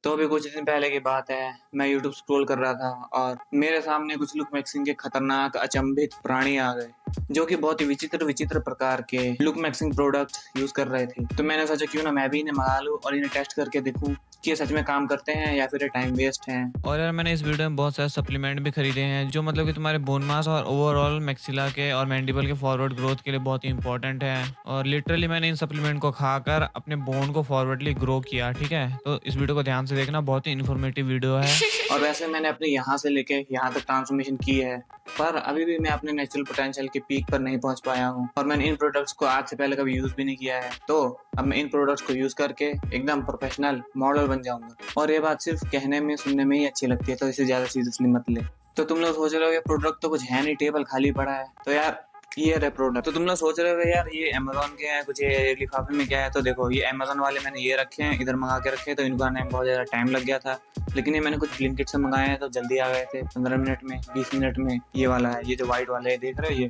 तो अभी कुछ दिन पहले की बात है, मैं यूट्यूब स्क्रॉल कर रहा था और मेरे सामने कुछ लुक मैक्सिंग के खतरनाक अचंभित प्राणी आ गए, जो कि बहुत ही विचित्र विचित्र प्रकार के लुक मैक्सिंग प्रोडक्ट्स यूज कर रहे थे। तो मैंने सोचा क्यों ना मैं भी इन्हें मंगा लूं और इन्हें टेस्ट करके देखूं कि ये सच में काम करते हैं या फिर ये टाइम वेस्ट है। और यार मैंने इस वीडियो में बहुत सारे सप्लीमेंट भी खरीदे हैं जो मतलब कि तुम्हारे बोन मास और ओवरऑल मैक्सिला के और मैंडिबल के फॉरवर्ड ग्रोथ के लिए बहुत ही इंपॉर्टेंट है। और लिटरली मैंने इन सप्लीमेंट को खाकर अपने बोन को फॉरवर्डली ग्रो किया। ठीक है, तो इस वीडियो को ध्यान से देखना, बहुत ही इन्फॉर्मेटिव वीडियो है। और वैसे मैंने अपने यहाँ से लेके यहाँ तक ट्रांसफॉर्मेशन की है, पर अभी भी मैं अपने नेचुरल पोटेंशियल के पीक पर नहीं पहुंच पाया हूँ और मैंने इन प्रोडक्ट्स को आज से पहले कभी यूज भी नहीं किया है। तो अब मैं इन प्रोडक्ट्स को यूज करके एकदम प्रोफेशनल मॉडल बन जाऊंगा। और ये बात सिर्फ कहने में सुनने में ही अच्छी लगती है, तो इसे ज्यादा सीरियसली मत ले। तो तुम लोग सोच रहे हो ये प्रोडक्ट तो कुछ है नहीं, टेबल खाली पड़ा है, तो यार ये रहे प्रोडक्ट। तो तुम लोग सोच रहे हो यार ये अमेजोन के हैं, कुछ ये लिफाफे में क्या है। तो देखो, ये अमेजोन वाले मैंने ये रखे हैं, इधर मंगा के रखे, तो इनको आने में बहुत ज्यादा टाइम लग गया था। लेकिन ये मैंने कुछ ब्लिंकिट से मंगाए हैं तो जल्दी आ गए थे, 15 मिनट में, 20 मिनट में। ये वाला है, ये जो व्हाइट वाला है, देख रहे हो,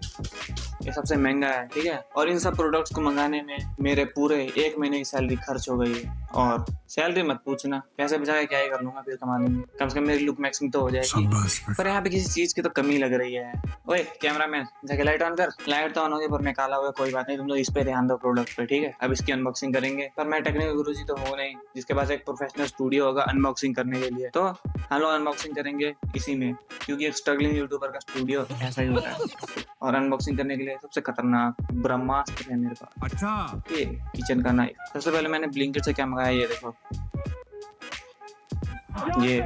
ये सबसे महंगा है, ठीक है। और इन सब प्रोडक्ट्स को मंगाने में मेरे पूरे 1 महीने की सैलरी खर्च हो गई है। और सैलरी मत पूछना, पैसे बचा के क्या ही कर लूंगा फिर कमाने में, कम से कम मेरी लुक मैक्सिंग तो हो जाएगी। पर यहाँ पे किसी चीज की तो कमी लग रही है। ओए कैमरामैन, जाके लाइट ऑन कर। लाइट तो ऑन होगी पर मैं काला हुआ, कोई बात नहीं, तुम लोग इस पे ध्यान दो, प्रोडक्ट पे, ठीक है। अब इसकी अनबॉक्सिंग करेंगे, पर मैं टेक्निकल गुरुजी तो हूँ नहीं जिसके पास एक प्रोफेशनल स्टूडियो होगा अनबॉक्सिंग करने के लिए। तो हम लोग अनबॉक्सिंग करेंगे इसी में, क्योंकि एक स्ट्रगलिंग यूट्यूबर का स्टूडियो ऐसा ही होता है। और अनबॉक्सिंग करने के लिए सबसे खतरनाक ब्रह्मास्त्र है मेरे पास, अच्छा। ये किचन का नाइफ। सबसे पहले मैंने ब्लिंकिट से क्या मंगाया, ये देखो, ये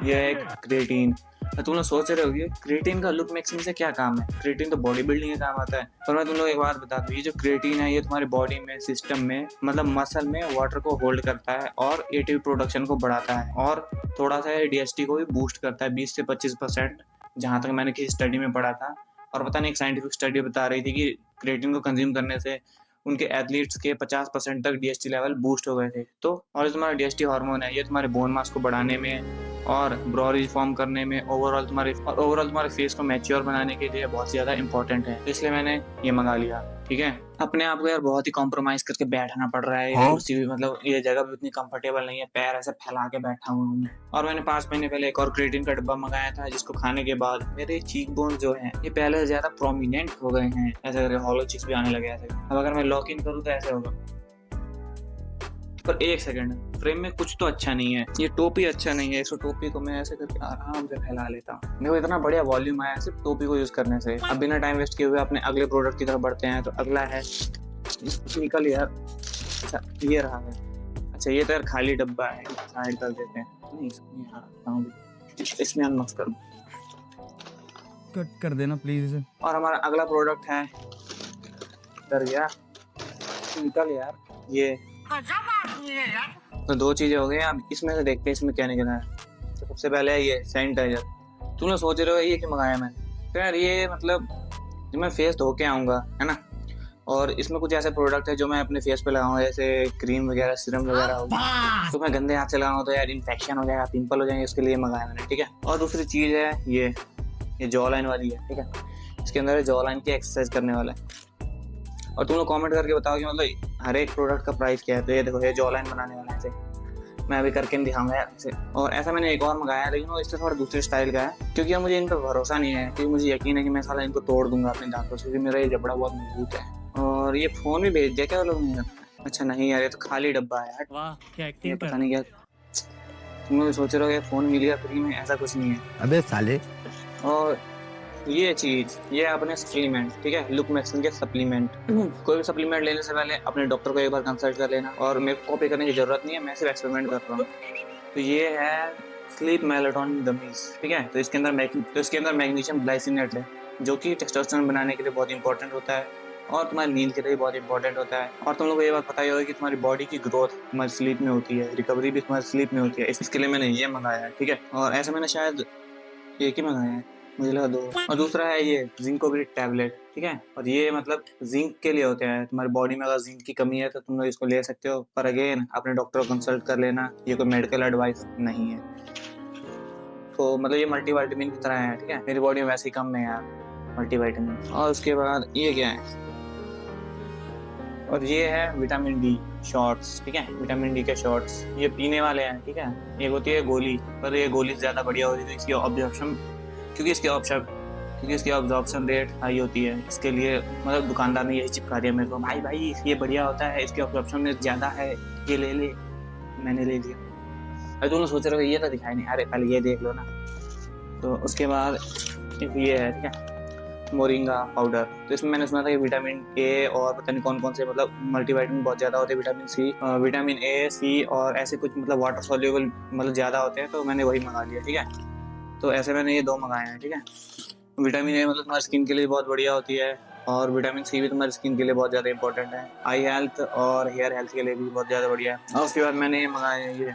ये एक क्रिएटिन। तुम लोग सोच रहे होगे क्रिएटिन का लुक मैक्सिंग से क्या काम है। क्रिएटिन तो बॉडी बिल्डिंग के काम आता है। पर मैं तुम लोग एक बात बता दूं, ये जो क्रिएटिन है ये तुम्हारी बॉडी में, सिस्टम में, मतलब मसल में वाटर को होल्ड करता है और एटीपी प्रोडक्शन को बढ़ाता है और थोड़ा सा डीएचटी को भी बूस्ट करता है 20 से 25%, जहां तक मैंने किसी स्टडी में पढ़ा था। और पता नहीं, एक साइंटिफिक स्टडी बता रही थी कि क्रिएटिन को कंज्यूम करने से उनके एथलीट्स के 50% तक डीएचटी लेवल बूस्ट हो गए थे। तो और जो तुम्हारा डीएचटी हार्मोन है, ये तुम्हारे बोन मास को बढ़ाने में और ब्रोरीज फॉर्म करने में, ओवरऑल तुम्हारे फेस को मैच्योर बनाने के लिए बहुत ज्यादा इंपॉर्टेंट है। तो इसलिए मैंने ये मंगा लिया, ठीक है। अपने आप को यार बहुत ही कॉम्प्रोमाइज करके बैठना पड़ रहा है। हाँ? कुर्सी भी, मतलब ये जगह भी उतनी कंफर्टेबल नहीं है, पैर ऐसे फैला के बैठा हुआ हूँ। और मैंने 5 महीने पहले एक और क्रिएटिन का डब्बा मंगाया था, जिसको खाने के बाद मेरे चीक बोन जो है ये पहले से ज्यादा प्रोमिनेंट हो गए हैं, ऐसे करके हॉलो चिक्स भी आने लगे ऐसे। अब अगर मैं लॉक इन करूँ तो ऐसे होगा। पर एक सेकंड, फ्रेम में कुछ तो अच्छा नहीं है, ये टोपी अच्छा नहीं है। इस टोपी को मैं ऐसे करके आराम से फैला लेता हूँ। देखो इतना बढ़िया वॉल्यूम आया सिर्फ टोपी को यूज करने से। अब बिना टाइम वेस्ट किए हुए अपने अगले प्रोडक्ट की तरफ बढ़ते हैं। तो अगला है निकल यार। अच्छा ये रहा है। अच्छा ये तो यार खाली डब्बा है, साइड कर देते हैं। नहीं इसमें अनबॉक्स करूँ। कट कर देना प्लीज इसे। और हमारा अगला प्रोडक्ट है, डर गया, निकल यार। ये तो दो चीजें हो गई। अब इसमें से देखते हैं इसमें क्या निकला है। तो सबसे पहले है ये सैनिटाइजर। तुम लोग सोच रहे हो ये क्यों मंगाया मैंने। तो यार ये मतलब जब मैं फेस धो के आऊंगा, है ना, और इसमें कुछ ऐसे प्रोडक्ट है जो मैं अपने फेस पे लगाऊंगा, जैसे क्रीम वगैरह, सीरम वगैरह होगा, तो मैं गंदे हाथ से लगाऊंगा तो यार इन्फेक्शन हो जाएगा, पिंपल हो जाएंगे, इसके लिए मंगाया मैंने, ठीक है। और दूसरी चीज है ये जॉ लाइन वाली है, ठीक है। इसके अंदर जॉ लाइन की एक्सरसाइज करने वाला है। और तुम लोग कमेंट करके बताओ कि मतलब हर एक प्रोडक्ट का प्राइस क्या है। तो ये देखो, ये जॉ लाइन बनाने वाला है, मैं अभी करके नहीं दिखाऊंगा यार इसे। और ऐसा मैंने एक और मंगाया है, लेकिन वो इससे थोड़ा दूसरे स्टाइल का है, क्योंकि अब मुझे इन पर भरोसा नहीं है, क्योंकि मुझे यकीन है कि मैं साला इनको तोड़ दूंगा अपने दांतों से, क्योंकि मेरा ये जबड़ा बहुत मजबूत है। और ये फोन भी भेज दिया क्या वो लोग ने। अच्छा नहीं यार, ये तो खाली डब्बा है। वाह क्या ये एक्टिंग पता कर। नहीं क्या, तुम लोग सोच रहे हो फोन मिल गया फ्री में, ऐसा कुछ नहीं है। अबे साले। और ये चीज, ये अपने सप्लीमेंट, ठीक है, लुक मैक्सिंग के सप्लीमेंट। कोई भी सप्लीमेंट लेने से पहले अपने डॉक्टर को एक बार कंसल्ट कर लेना। और मेरे को कॉपी करने की जरूरत नहीं है, मैं सिर्फ एक्सपेरिमेंट कर रहा हूँ। तो ये है स्लीप मेलाटोनिन गमीज, ठीक है। तो इसके अंदर मैग्नीशियम ग्लाइसिनेट है, जो कि टेस्टोस्टेरोन बनाने के लिए बहुत इंपॉर्टेंट होता है और तुम्हारी नींद के लिए बहुत इंपॉर्टेंट होता है। और तुम लोगों को ये बात पता ही होगी कि तुम्हारी बॉडी की ग्रोथ तुम्हारी स्लीप में होती है, रिकवरी भी तुम्हारी स्लीप में होती है। इसके लिए मैंने ये मंगाया है, ठीक है। और ऐसे मैंने शायद एक ही मंगाया है, मुझे लगा दो। और दूसरा है ये जिंकोविट टैबलेट, ठीक है। और ये मतलब जिंक के लिए होते हैं, तुम्हारी बॉडी में अगर जिंक की कमी है तो तुम लोग इसको ले सकते हो, पर अगेन अपने डॉक्टर को कंसल्ट कर लेना, ये कोई मेडिकल एडवाइस नहीं है। तो मतलब ये मल्टीविटामिन की तरह है, ठीक है। मेरी बॉडी में वैसे ही कम है यार मल्टीविटामिन। और उसके बाद ये क्या है, और ये है विटामिन डी शॉट्स, ठीक है, विटामिन डी के शॉट्स, ये पीने वाले हैं, ठीक है। एक होती है गोली, पर ये गोली ज़्यादा बढ़िया होती है इसकी ऑब्जॉर्प्शन, क्योंकि इसकी ऑब्जॉर्प्शन रेट हाई होती है। इसके लिए मतलब दुकानदार ने यही चिपका दिया मेरे को, भाई ये बढ़िया होता है, इसकी ऑब्जॉर्प्शन रेट ज़्यादा है, ये ले ले। मैंने ले लिया। अरे तुम लोग सोच रहे हो ये तो दिखाई नहीं, अरे पहले ये देख लो ना। तो उसके बाद ये है, ठीक है, मोरिंगा पाउडर। तो इसमें मैंने सुना था कि विटामिन ए और पता नहीं कौन कौन से मतलब मल्टीविटामिन बहुत ज़्यादा होते हैं, विटामिन ए, सी और ऐसे कुछ मतलब वाटर सॉल्युबल मतलब ज़्यादा होते हैं। तो मैंने वही मंगा लिया, ठीक है। तो ऐसे मैंने ये 2 मंगाए हैं, ठीक है। विटामिन ए मतलब तुम्हारी स्किन के लिए बहुत बढ़िया होती है, और विटामिन सी भी तुम्हारी स्किन के लिए बहुत ज़्यादा इंपॉर्टेंट है, आई हेल्थ और हेयर हेल्थ के लिए भी बहुत ज़्यादा बढ़िया है। और उसके बाद मैंने ये मंगाए हैं ये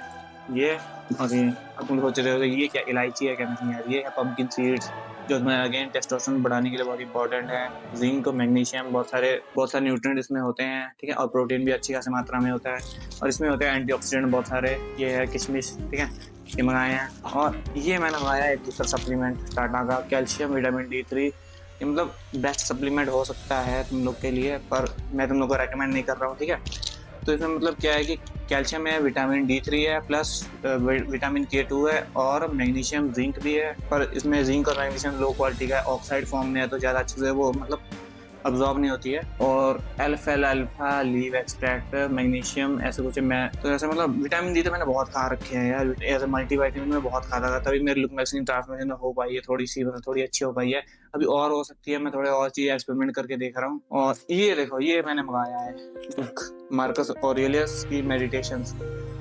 और ये। अब तुम सोच रहे हो ये क्या इलायची है, क्या नहीं यार, ये है पम्पकिन सीड्स, जो तुम्हें अगेन टेस्टोस्टेरोन बढ़ाने के लिए बहुत इंपॉर्टेंट है। जिंक, मैग्नीशियम, बहुत सारे न्यूट्रिएंट इसमें होते हैं, ठीक है। और प्रोटीन भी अच्छी खासी मात्रा में होता है, और इसमें होते हैं एंटीऑक्सीडेंट बहुत सारे। ये है किशमिश, ठीक है, ये मंगाए हैं। और ये मैंने मंगाया एक दूसरा सप्लीमेंट टाटा का, कैल्शियम विटामिन D3। ये मतलब बेस्ट सप्लीमेंट हो सकता है तुम लोग के लिए, पर मैं तुम लोग को रेकमेंड नहीं कर रहा हूँ, ठीक है। तो इसमें मतलब क्या है कि कैल्शियम है, विटामिन D3 है, प्लस विटामिन K2 है, और मैग्नीशियम, जिंक भी है। पर इसमें जिंक और मैग्नीशियम लो क्वालिटी का है, ऑक्साइड फॉर्म में है, तो ज़्यादा अच्छे से वो मतलब अब्जॉर्ब नहीं होती है। और अल्फा लीव एक्सट्रैक्ट, मैग्नीशियम, ऐसे कुछ मैं तो ऐसे मतलब विटामिन डी तो मैंने बहुत खा रखे हैं यार, ऐसे मल्टीविटामिन में बहुत खाता था, तभी मेरी लुकमेक्सिन ट्रांसमिशन हो पाई है, थोड़ी अच्छी हो पाई है। अभी और हो सकती है, मैं थोड़े और चीज़ एक्सपेरिमेंट करके देख रहा हूँ। और ये देखो, ये मैंने मंगाया है बुक, मार्कस ऑरेलियस की मेडिटेशंस,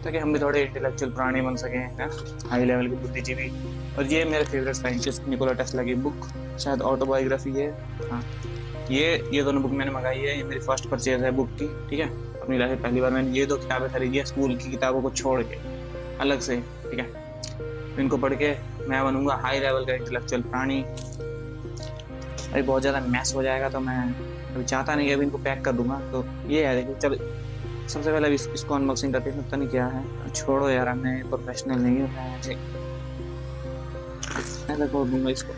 ताकि हम भी थोड़े इंटेलेक्चुअल प्राणी बन सकें, हाई लेवल के बुद्धिजीवी। और ये मेरे फेवरेट साइंटिस्ट निकोला टेस्ला की बुक, शायद ऑटोबायोग्राफी है, हाँ। ये दोनों बुक मैंने मंगाई है, ये मेरी फर्स्ट परचेज है बुक की, ठीक है। अपनी लाइफ में पहली बार मैंने ये 2 किताबें खरीदी है, स्कूल की किताबों को छोड़ के अलग से, ठीक है। इनको पढ़ के मैं बनूंगा हाई लेवल का इंटेलेक्चुअल प्राणी। अभी बहुत ज़्यादा मैस हो जाएगा, तो मैं अभी चाहता नहीं कि अभी इनको पैक कर दूंगा। तो ये है, देखिए, चलो सबसे पहले अभी इसको अनबॉक्सिंग करते हैं, पता नहीं क्या है। छोड़ो यार, हमें प्रोफेशनल नहीं होता है। मैं देखो दूंगा इसको।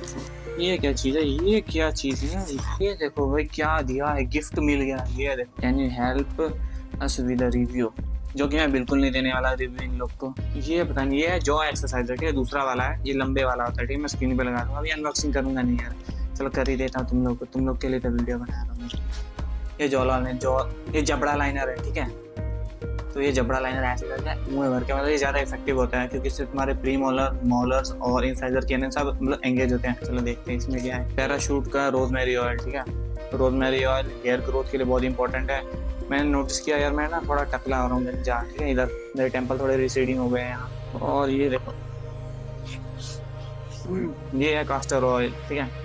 ये क्या चीज़ है, ये क्या चीज़ है, ये देखो भाई क्या दिया है, गिफ्ट मिल गया। ये देखो, can you help us with a review, जो कि मैं बिल्कुल नहीं देने वाला रिव्यू इन लोग को। ये पता नहीं, ये है जॉ एक्सरसाइज, ठीक है, दूसरा वाला है, ये लंबे वाला होता है, ठीक है। मैं स्क्रीन पे लगा दूंगा, अभी अनबॉक्सिंग करूंगा नहीं यार, चलो कर ही देता हूँ तुम लोग के लिए तो वीडियो बना रहा हूँ। ये ये जबड़ा लाइनर है, ठीक है। तो ये जबड़ा लाइनर ऐसे करके मुंह में भर के मतलब ये ज़्यादा इफेक्टिव होता है, क्योंकि इससे तुम्हारे प्री मोलर, मोलर्स और इंसाइजर के सब मतलब एंगेज होते हैं। चलो देखते हैं इसमें क्या है। पैराशूट का रोजमेरी ऑयल, ठीक है। तो रोजमेरी ऑयल हेयर ग्रोथ के लिए बहुत इंपॉर्टेंट है। मैंने नोटिस किया यार, मैं ना थोड़ा टकला हो रहा हूँ जहाँ, ठीक है, इधर मेरे टेम्पल थोड़े रिसीडिंग हो गए हैं यहाँ। और ये देखो, ये है कास्टर ऑयल, ठीक है।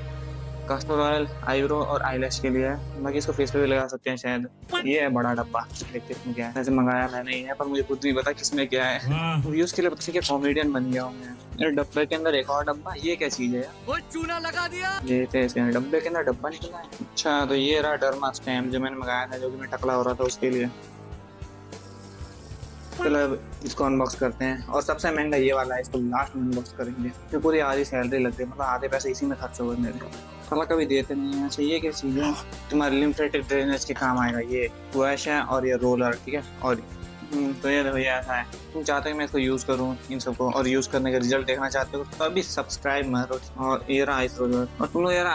कास्टर ऑयल आईब्रो और आईलैश के लिए है, बाकी इसको फेस पे भी लगा सकते हैं शायद। ये है बड़ा डब्बा, देखते इसमें क्या है। वैसे मंगाया मैंने ही है, पर मुझे खुद नहीं पता किसमें क्या है। व्यूज के लिए पता क्या कॉमेडियन बन गया हूँ मैं। मेरे डब्बे के अंदर एक और डब्बा, ये क्या चीज है यार, वो चूना लगा दिया। ये थे इसके अंदर, डब्बे के अंदर डब्बा निकला है। अच्छा, तो ये रहा डर्मा स्टैम्प जो मैंने मंगाया था, जो कि मैं टकला हो रहा था उसके लिए। चलो अब इसको अनबॉक्स करते हैं, और सबसे महंगा ये वाला है, इसको लास्ट में अनबॉक्स करेंगे। तो पूरी आधी सैलरी लग गई, मतलब आधे पैसे इसी में खर्च हो गए मेरे। साला कभी देते नहीं है। अच्छा, ये क्या चीज़ है, तुम्हारे लिम्फेटिक ड्रेनेज के काम आएगा। ये वैश है और ये रोलर, ठीक है। और तो ये देखो, ये ऐसा है। तुम चाहते हो मैं इसको यूज़ करूँ इन सबको, और यूज़ करने का रिजल्ट देखना चाहते हो, तो अभी सब्सक्राइब मारो। और ये रहा आइस रोलर। और तुम लोग यार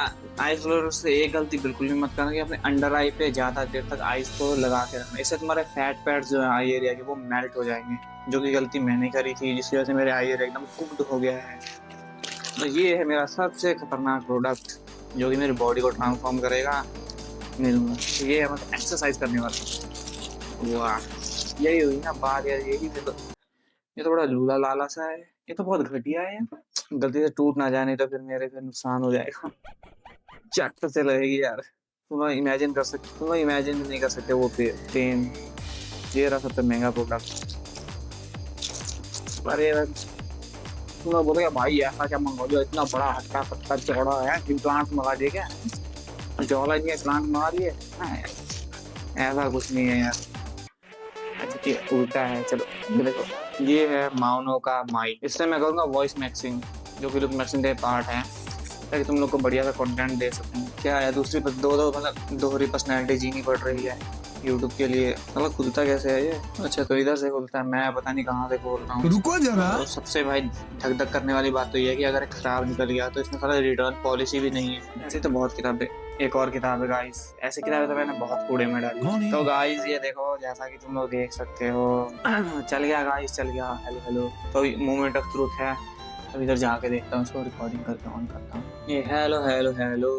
आइस रोलर से एक गलती बिल्कुल भी मत करना कि अपने अंडर आई पे ज़्यादा देर तक आइस को लगा के रखना, इससे तुम्हारे फैट पैड्स जो है आई एरिया के, वो मेल्ट हो जाएंगे, जो कि गलती मैंने करी थी, जिसकी वजह से मेरे आई एरिया एकदम कुक्ड हो गया है। तो ये है मेरा सबसे खतरनाक प्रोडक्ट, जो कि मेरी बॉडी को ट्रांसफॉर्म करेगा। मिलूंगा ये है मतलब एक्सरसाइज करने वाला। वाह, यही हुई ना बात यार, यही तो। ये तो बड़ा लूला लाला सा है, ये तो बहुत घटिया है। गलती से टूट ना जाए, नहीं तो फिर मेरे फिर नुकसान हो जाएगा। चट से लगेगी यार, तुम लोग इमेजिन नहीं कर सकते वो पेन। ये रहा सबसे महंगा प्रोडक्ट। अरे तुम लोग बोलोगे भाई ऐसा क्या मंगा दिया, इतना बड़ा हट्टा कट्टा चौड़ा है, इम्प्लांट मंगा दिए क्या, चौड़ा नहीं प्लांट मंगा दिए। ऐसा कुछ नहीं है यार, उल्टा है। चलो देखो, ये है माउनो का माइक, इससे मैं करूँगा वॉइस मैक्सिंग, जो कि लुक मैक्सिंग का पार्ट है, ताकि तुम लोग को बढ़िया सा कंटेंट दे सकूँ। क्या है, दूसरी दो मतलब दोहरी पर्सनैलिटी जीनी पड़ रही है। यूट्यूब के लिए। साला खुलता कैसे है ये? अच्छा तो इधर से खुलता है, मैं पता नहीं कहाँ से खोल रहा हूँ। रुको जरा। तो सबसे भाई धक धक करने वाली बात तो ये है कि अगर खराब निकल गया तो इसमें साला रिटर्न पॉलिसी भी नहीं है। ऐसे तो बहुत किताबें, एक और किताब है गाइस। ऐसी किताबें तो मैंने बहुत कूड़े में डाली। तो गाइस ये देखो, जैसा कि तुम लोग देख सकते हो चल गया गाइस, चल गया। Hello hello. तो मोमेंट ऑफ ट्रूथ है। अब इधर जाके देखता हूँ, इसको रिकॉर्डिंग करके ऑन करता हूँ। ये हेलो हेलो हेलो,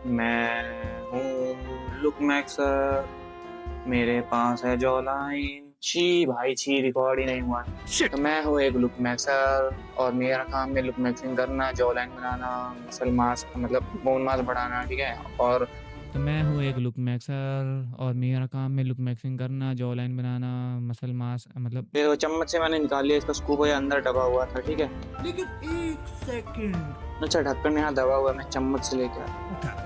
मैं हूँ लुक मैक्सर, मेरे पास है जॉ लाइन। छी भाई छी, रिकॉर्ड ही नहीं हुआ। तो मैं हूँ एक लुक मैक्सर और मेरा काम है लुक मैक्सिंग करना, जॉ लाइन बनाना, मसल मास मतलब बोन मास बढ़ाना, ठीक है। और तो मैं हूँ एक लुक मैक्सर और मेरा काम है लुक मैक्सिंग करना, जॉ लाइन बनाना, मसल मास मतलब। फिर वो चम्मच से मैंने निकाल लिया, इसका स्कूप है अंदर दबा हुआ था, ठीक है। लेकिन एक सेकंड। अच्छा ढक्कन यहाँ दबा हुआ है, मैं चम्मच से लेकर उठा।